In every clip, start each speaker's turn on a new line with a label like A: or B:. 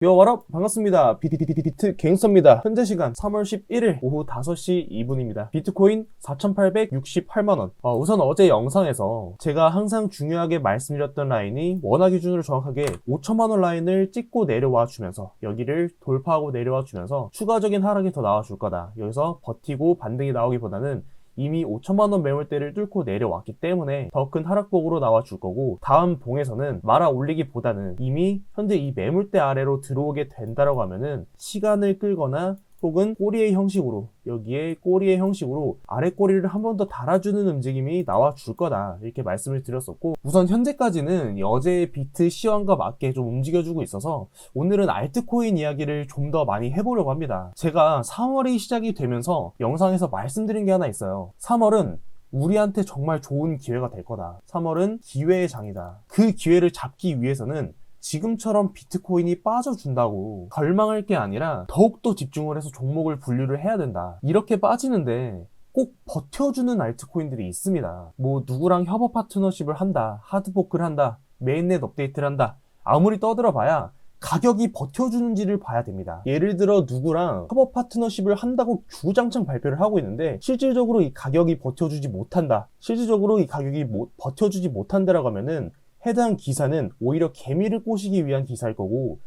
A: 요, 워럽! 반갑습니다. 비트 갱서입니다. 현재 시간 3월 11일 오후 5시 2분입니다. 비트코인 4,868만원. 우선 어제 영상에서 제가 항상 중요하게 말씀드렸던 라인이 원화 기준으로 정확하게 5천만원 라인을 찍고 내려와 주면서 여기를 돌파하고 내려와 주면서 추가적인 하락이 더 나와줄 거다. 여기서 버티고 반등이 나오기보다는 이미 5천만원 매물대를 뚫고 내려왔기 때문에 더 큰 하락폭으로 나와줄 거고, 다음 봉에서는 말아 올리기보다는 이미 현재 이 매물대 아래로 들어오게 된다라고 하면은 시간을 끌거나 혹은 꼬리의 형식으로, 여기에 꼬리의 형식으로 아래 꼬리를 한 번 더 달아주는 움직임이 나와줄 거다, 이렇게 말씀을 드렸었고, 우선 현재까지는 어제의 비트 시황과 맞게 좀 움직여주고 있어서 오늘은 알트코인 이야기를 좀 더 많이 해보려고 합니다. 제가 3월이 시작이 되면서 영상에서 말씀드린 게 하나 있어요. 3월은 우리한테 정말 좋은 기회가 될 거다. 3월은 기회의 장이다. 그 기회를 잡기 위해서는 지금처럼 비트코인이 빠져준다고 절망할 게 아니라 더욱더 집중을 해서 종목을 분류를 해야 된다. 이렇게 빠지는데 꼭 버텨주는 알트코인들이 있습니다. 뭐 누구랑 협업 파트너십을 한다, 하드포크를 한다, 메인넷 업데이트를 한다, 아무리 떠들어봐야 가격이 버텨주는지를 봐야 됩니다. 예를 들어 누구랑 협업 파트너십을 한다고 주구장창 발표를 하고 있는데 실질적으로 이 가격이 버텨주지 못한다, 실질적으로 이 가격이 버텨주지 못한다라고 하면은 해당 기사는 오히려 개미를 꼬시기 위한 기사일 거고,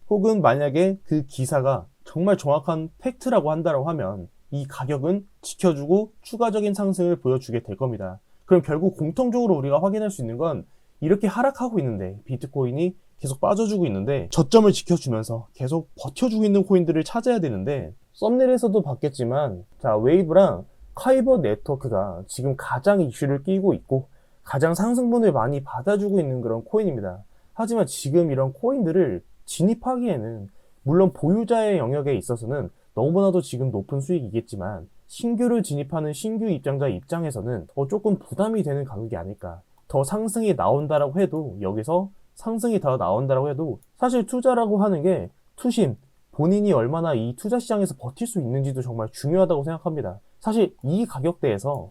A: 혹은 만약에 그 기사가 정말 정확한 팩트라고 한다고 하면 이 가격은 지켜주고 추가적인 상승을 보여주게 될 겁니다. 그럼 결국 공통적으로 우리가 확인할 수 있는 건, 이렇게 하락하고 있는데 비트코인이 계속 빠져주고 있는데 저점을 지켜주면서 계속 버텨주고 있는 코인들을 찾아야 되는데, 썸네일에서도 봤겠지만 자, 웨이브랑 카이버 네트워크가 지금 가장 이슈를 끼고 있고 가장 상승분을 많이 받아주고 있는 그런 코인입니다. 하지만 지금 이런 코인들을 진입하기에는 물론 보유자의 영역에 있어서는 너무나도 지금 높은 수익이겠지만 신규를 진입하는 신규 입장자 입장에서는 조금 부담이 되는 가격이 아닐까. 더 상승이 나온다라고 해도, 여기서 상승이 더 나온다라고 해도 사실 투자라고 하는 게 투심, 본인이 얼마나 이 투자 시장에서 버틸 수 있는지도 정말 중요하다고 생각합니다. 사실 이 가격대에서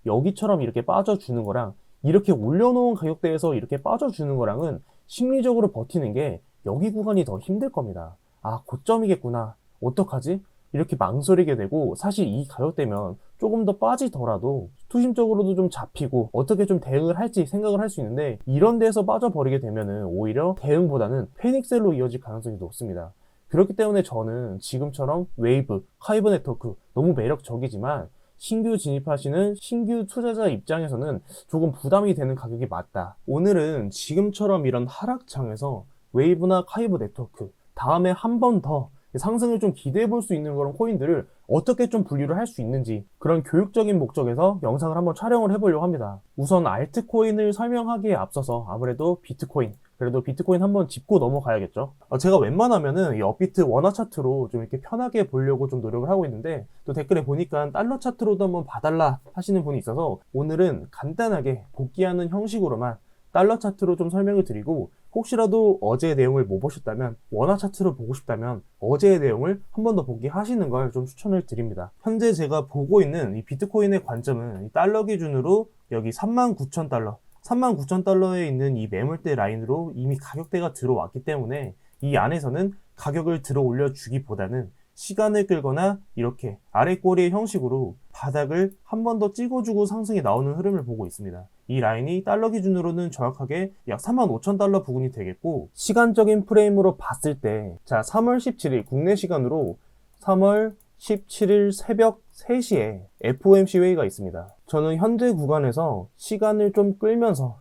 A: 여기처럼 이렇게 빠져주는 거랑 이렇게 올려놓은 가격대에서 이렇게 빠져주는 거랑은 심리적으로 버티는 게 여기 구간이 더 힘들 겁니다. 아, 고점이겠구나, 어떡하지? 이렇게 망설이게 되고, 사실 이 가격대면 조금 더 빠지더라도 투심적으로도 좀 잡히고 어떻게 좀 대응을 할지 생각을 할 수 있는데, 이런 데서 빠져버리게 되면은 오히려 대응보다는 패닉셀로 이어질 가능성이 높습니다. 그렇기 때문에 저는 지금처럼 웨이브, 카이버 네트워크 너무 매력적이지만 신규 진입하시는 신규 투자자 입장에서는 조금 부담이 되는 가격이 맞다. 오늘은 지금처럼 이런 하락장에서 웨이브나 카이버 네트워크, 다음에 한 번 더 상승을 좀 기대해 볼 수 있는 그런 코인들을 어떻게 좀 분류를 할 수 있는지, 그런 교육적인 목적에서 영상을 한번 촬영을 해보려고 합니다. 우선 알트코인을 설명하기에 앞서서 아무래도 비트코인, 그래도 비트코인 한번 짚고 넘어가야겠죠. 제가 웬만하면은 이 업비트 원화 차트로 좀 이렇게 편하게 보려고 좀 노력을 하고 있는데, 또 댓글에 보니까 달러 차트로도 한번 봐달라 하시는 분이 있어서 오늘은 간단하게 복귀하는 형식으로만 달러 차트로 좀 설명을 드리고, 혹시라도 어제의 내용을 못 보셨다면 원화 차트로 보고 싶다면 어제의 내용을 한 번 더 복귀하시는 걸 좀 추천을 드립니다. 현재 제가 보고 있는 이 비트코인의 관점은 이 달러 기준으로 여기 39,000달러, 39,000달러에 있는 이 매물대 라인으로 이미 가격대가 들어왔기 때문에 이 안에서는 가격을 들어 올려 주기보다는 시간을 끌거나 이렇게 아래 꼬리의 형식으로 바닥을 한 번 더 찍어주고 상승이 나오는 흐름을 보고 있습니다. 이 라인이 달러 기준으로는 정확하게 약 45,000달러 부근이 되겠고, 시간적인 프레임으로 봤을 때, 자, 3월 17일 국내 시간으로 3월 17일 새벽 3시에 FOMC 회의가 있습니다. 저는 현재 구간에서 시간을 끌면서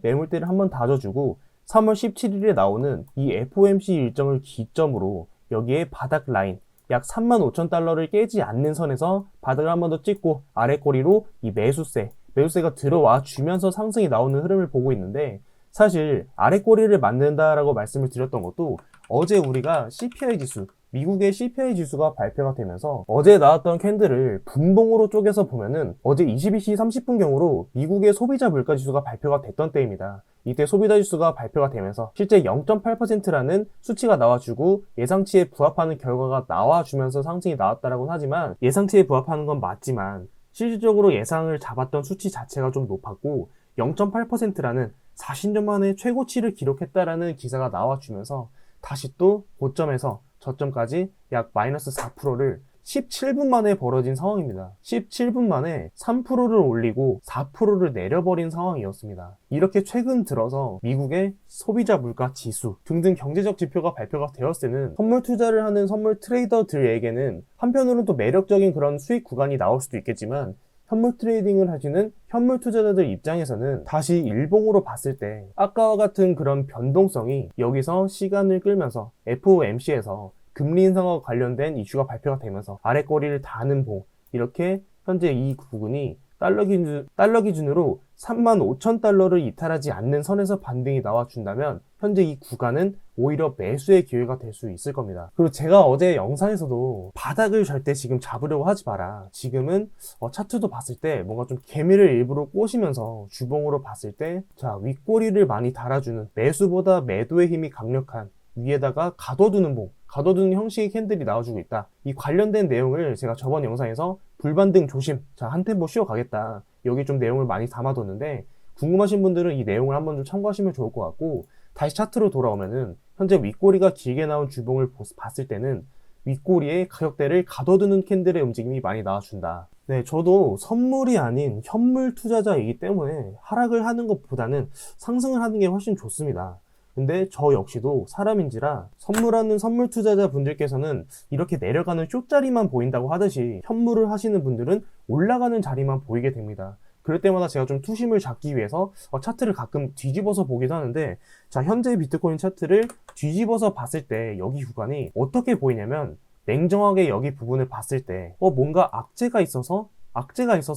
A: 매물대를 한번 다져주고 3월 17일에 나오는 이 FOMC 일정을 기점으로 여기에 바닥 라인 약 35,000달러를 깨지 않는 선에서 바닥을 한 번 더 찍고 아래 꼬리로 이 매수세가 들어와 주면서 상승이 나오는 흐름을 보고 있는데, 사실 아래 꼬리를 만든다라고 말씀을 드렸던 것도 어제 우리가 CPI 지수, 미국의 CPI 지수가 발표가 되면서 어제 나왔던 캔들을 분봉으로 쪼개서 보면은 어제 22시 30분경으로 미국의 소비자 물가 지수가 발표가 됐던 때입니다. 이때 소비자 지수가 발표가 되면서 실제 0.8%라는 수치가 나와주고 예상치에 부합하는 결과가 나와주면서 상승이 나왔다라고는 하지만, 예상치에 부합하는 건 맞지만 실질적으로 예상을 잡았던 수치 자체가 좀 높았고 0.8%라는 40년 만에 최고치를 기록했다라는 기사가 나와주면서 다시 또 고점에서 저점까지 약 마이너스 4%를 17분 만에 벌어진 상황입니다. 17분 만에 3%를 올리고 4%를 내려버린 상황이었습니다. 이렇게 최근 들어서 미국의 소비자 물가 지수 등등 경제적 지표가 발표가 되었을 때는 선물 투자를 하는 선물 트레이더들에게는 한편으로는 또 매력적인 그런 수익 구간이 나올 수도 있겠지만, 현물 트레이딩을 하시는 현물 투자자들 입장에서는 다시 일봉으로 봤을 때 아까와 같은 그런 변동성이 여기서 시간을 끌면서 FOMC에서 금리 인상과 관련된 이슈가 발표가 되면서 아래 꼬리를 다는 봉, 이렇게 현재 이 부분이 달러 기준으로 35,000달러를 이탈하지 않는 선에서 반등이 나와준다면 현재 이 구간은 오히려 매수의 기회가 될 수 있을 겁니다. 그리고 제가 어제 영상에서도 바닥을 절대 지금 잡으려고 하지 마라. 지금은 차트도 봤을 때 뭔가 좀 개미를 일부러 꼬시면서 주봉으로 봤을 때 윗꼬리를 많이 달아주는, 매수보다 매도의 힘이 강력한 위에다가 가둬두는 봉, 가둬두는 형식의 캔들이 나와주고 있다. 이 관련된 내용을 제가 저번 영상에서 불반등 조심, 한 템포 쉬어가겠다, 여기 좀 내용을 많이 담아뒀는데, 궁금하신 분들은 이 내용을 한번 좀 참고하시면 좋을 것 같고, 다시 차트로 돌아오면은 현재 윗꼬리가 길게 나온 주봉을 봤을 때는 윗꼬리의 가격대를 가둬두는 캔들의 움직임이 많이 나와준다. 네, 저도 선물이 아닌 현물 투자자이기 때문에 하락을 하는 것보다는 상승을 하는 게 훨씬 좋습니다. 근데 저 역시도 사람인지라 선물하는 선물 투자자 분들께서는 이렇게 내려가는 쇼자리만 보인다고 하듯이 현물을 하시는 분들은 올라가는 자리만 보이게 됩니다. 그럴 때마다 제가 좀 투심을 잡기 위해서 차트를 가끔 뒤집어서 보기도 하는데, 현재 비트코인 차트를 뒤집어서 봤을 때 여기 구간이 어떻게 보이냐면, 냉정하게 여기 부분을 봤을 때 뭔가 악재가 있어서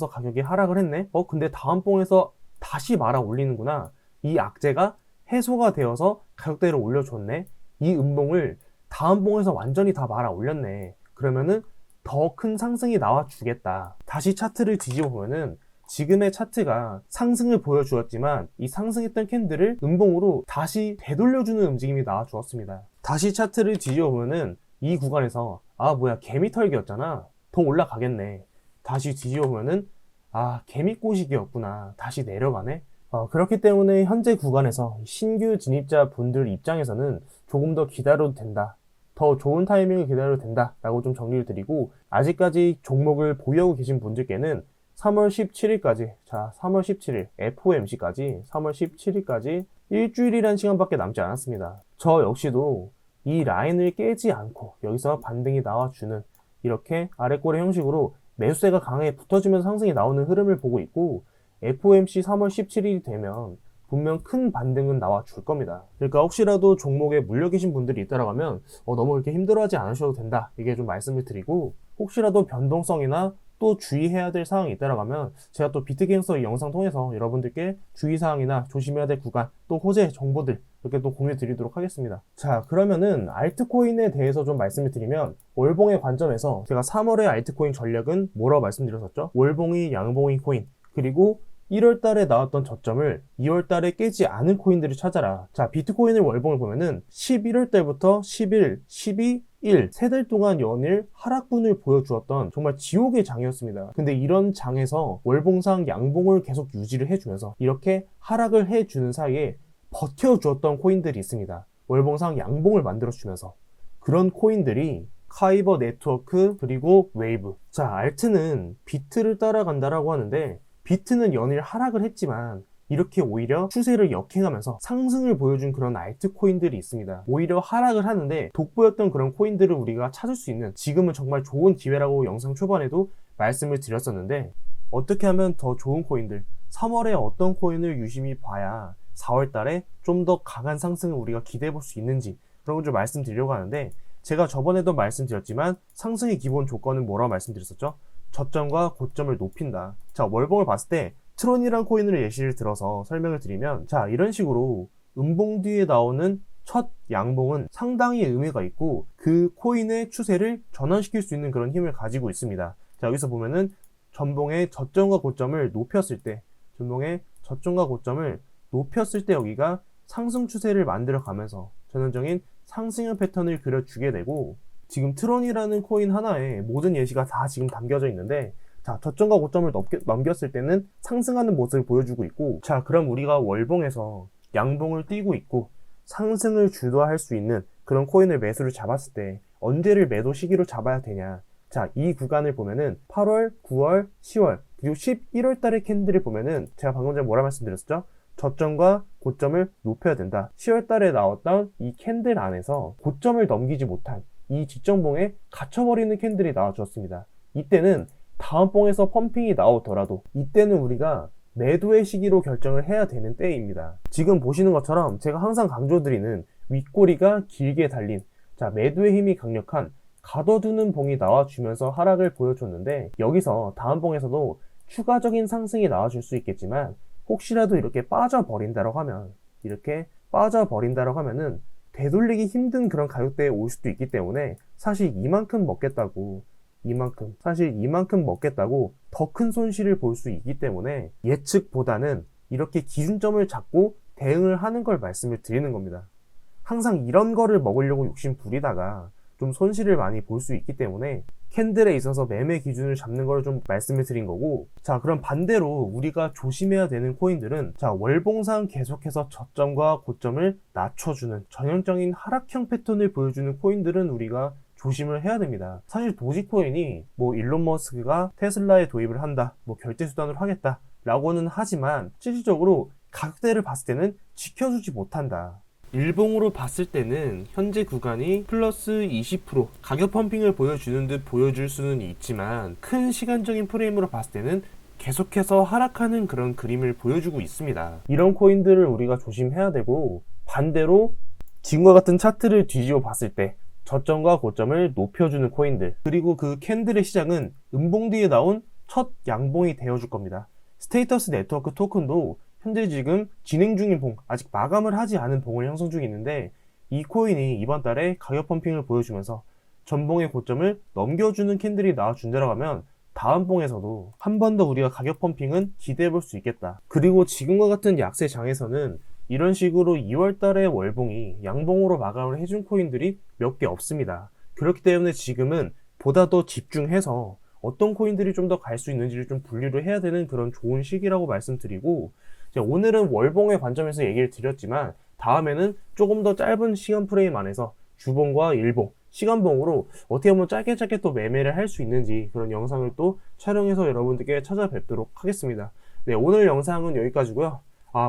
A: 가격이 하락을 했네? 근데 다음 봉에서 다시 말아 올리는구나. 이 악재가 해소가 되어서 가격대를 올려줬네. 이 음봉을 다음 봉에서 완전히 다 말아 올렸네. 그러면은 더 큰 상승이 나와 주겠다. 다시 차트를 뒤집어 보면은 지금의 차트가 상승을 보여주었지만 이 상승했던 캔들을 음봉으로 다시 되돌려주는 움직임이 나와 주었습니다. 다시 차트를 뒤집어 보면은 이 구간에서 뭐야, 개미털기였잖아, 더 올라가겠네. 다시 뒤집어 보면은 개미꼬시기였구나, 다시 내려가네. 그렇기 때문에 현재 구간에서 신규 진입자 분들 입장에서는 조금 더 기다려도 된다, 더 좋은 타이밍을 기다려도 된다 라고 좀 정리를 드리고, 아직까지 종목을 보유하고 계신 분들께는 3월 17일까지 3월 17일 FOMC까지 3월 17일까지 일주일이라는 시간밖에 남지 않았습니다. 저 역시도 이 라인을 깨지 않고 여기서 반등이 나와주는 이렇게 아래꼬리 형식으로 매수세가 강하게 붙어주면서 상승이 나오는 흐름을 보고 있고, FOMC 3월 17일이 되면 분명 큰 반등은 나와줄 겁니다. 그러니까 혹시라도 종목에 물려 계신 분들이 있다라고 하면 너무 그렇게 힘들어하지 않으셔도 된다, 이게 좀 말씀을 드리고, 혹시라도 변동성이나 또 주의해야 될 사항이 있다라고 하면 제가 또 비트게임서 이 영상 통해서 여러분들께 주의사항이나 조심해야 될 구간, 또 호재 정보들 이렇게 또 공유 드리도록 하겠습니다. 그러면은 알트코인에 대해서 좀 말씀을 드리면, 월봉의 관점에서 제가 3월의 알트코인 전략은 뭐라고 말씀드렸었죠? 월봉이 양봉이 코인, 그리고 1월 달에 나왔던 저점을 2월 달에 깨지 않은 코인들을 찾아라. 비트코인의 월봉을 보면은 11월 달부터 11, 12, 1, 3달 동안 연일 하락분을 보여주었던 정말 지옥의 장이었습니다. 근데 이런 장에서 월봉상 양봉을 계속 유지를 해주면서 이렇게 하락을 해주는 사이에 버텨주었던 코인들이 있습니다. 월봉상 양봉을 만들어주면서. 그런 코인들이 카이버 네트워크, 그리고 웨이브. 알트는 비트를 따라간다라고 하는데, 비트는 연일 하락을 했지만 이렇게 오히려 추세를 역행하면서 상승을 보여준 그런 알트코인들이 있습니다. 오히려 하락을 하는데 돋보였던 그런 코인들을 우리가 찾을 수 있는, 지금은 정말 좋은 기회라고 영상 초반에도 말씀을 드렸었는데, 어떻게 하면 더 좋은 코인들, 3월에 어떤 코인을 유심히 봐야 4월 달에 좀 더 강한 상승을 우리가 기대해 볼 수 있는지, 그런 걸 좀 말씀드리려고 하는데, 제가 저번에도 말씀드렸지만 상승의 기본 조건은 뭐라고 말씀드렸었죠? 저점과 고점을 높인다. 월봉을 봤을 때 트론이란 코인을 예시를 들어서 설명을 드리면, 이런 식으로 음봉 뒤에 나오는 첫 양봉은 상당히 의미가 있고 그 코인의 추세를 전환시킬 수 있는 그런 힘을 가지고 있습니다. 여기서 보면은 전봉의 저점과 고점을 높였을 때, 여기가 상승 추세를 만들어 가면서 전형적인 상승형 패턴을 그려주게 되고, 지금 트론이라는 코인 하나에 모든 예시가 다 지금 담겨져 있는데, 자, 저점과 고점을 넘겼을 때는 상승하는 모습을 보여주고 있고, 자, 그럼 우리가 월봉에서 양봉을 띄고 있고 상승을 주도할 수 있는 그런 코인을 매수를 잡았을 때 언제를 매도 시기로 잡아야 되냐. 자, 이 구간을 보면은 8월, 9월, 10월, 그리고 11월 달의 캔들을 보면은 제가 방금 전에 뭐라 말씀드렸었죠? 저점과 고점을 높여야 된다. 10월 달에 나왔던 이 캔들 안에서 고점을 넘기지 못한 이 직전봉에 갇혀버리는 캔들이 나와주었습니다. 이때는 다음 봉에서 펌핑이 나오더라도 이때는 우리가 매도의 시기로 결정을 해야 되는 때입니다. 지금 보시는 것처럼 제가 항상 강조드리는 윗꼬리가 길게 달린, 자, 매도의 힘이 강력한 가둬두는 봉이 나와주면서 하락을 보여줬는데, 여기서 다음 봉에서도 추가적인 상승이 나와줄 수 있겠지만 혹시라도 이렇게 빠져버린다고 하면은 되돌리기 힘든 그런 가격대에 올 수도 있기 때문에 사실 이만큼 먹겠다고 더 큰 손실을 볼 수 있기 때문에 예측보다는 이렇게 기준점을 잡고 대응을 하는 걸 말씀을 드리는 겁니다. 항상 이런 거를 먹으려고 욕심 부리다가 좀 손실을 많이 볼 수 있기 때문에 캔들에 있어서 매매 기준을 잡는 걸 좀 말씀을 드린 거고, 자, 그럼 반대로 우리가 조심해야 되는 코인들은, 자, 월봉상 계속해서 저점과 고점을 낮춰주는 전형적인 하락형 패턴을 보여주는 코인들은 우리가 조심을 해야 됩니다. 사실 도지코인이 뭐 일론 머스크가 테슬라에 도입을 한다, 뭐 결제 수단으로 하겠다 라고는 하지만 실질적으로 가격대를 봤을 때는 지켜주지 못한다. 일봉으로 봤을 때는 현재 구간이 플러스 20% 가격 펌핑을 보여주는 듯 보여줄 수는 있지만 큰 시간적인 프레임으로 봤을 때는 계속해서 하락하는 그런 그림을 보여주고 있습니다. 이런 코인들을 우리가 조심해야 되고, 반대로 지금과 같은 차트를 뒤집어 봤을 때 저점과 고점을 높여주는 코인들, 그리고 그 캔들의 시장은 음봉 뒤에 나온 첫 양봉이 되어줄 겁니다. 스테이터스 네트워크 토큰도 현재 지금 진행 중인 봉, 아직 마감을 하지 않은 봉을 형성 중에 있는데, 이 코인이 이번 달에 가격 펌핑을 보여주면서 전봉의 고점을 넘겨주는 캔들이 나와준다고 하면 다음 봉에서도 한 번 더 우리가 가격 펌핑은 기대해 볼 수 있겠다. 그리고 지금과 같은 약세 장에서는 이런 식으로 2월 달에 월봉이 양봉으로 마감을 해준 코인들이 몇 개 없습니다. 그렇기 때문에 지금은 보다 더 집중해서 어떤 코인들이 좀 더 갈 수 있는지를 좀 분류를 해야 되는 그런 좋은 시기라고 말씀드리고, 오늘은 월봉의 관점에서 얘기를 드렸지만 다음에는 조금 더 짧은 시간 프레임 안에서 주봉과 일봉, 시간봉으로 어떻게 보면 짧게 또 매매를 할 수 있는지 그런 영상을 또 촬영해서 여러분들께 찾아뵙도록 하겠습니다. 네, 오늘 영상은 여기까지고요.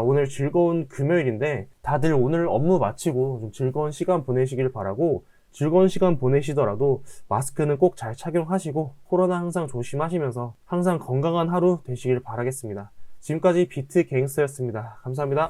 A: 오늘 즐거운 금요일인데 다들 오늘 업무 마치고 좀 즐거운 시간 보내시길 바라고, 즐거운 시간 보내시더라도 마스크는 꼭 잘 착용하시고 코로나 항상 조심하시면서 항상 건강한 하루 되시길 바라겠습니다. 지금까지 비트 갱스터였습니다. 감사합니다.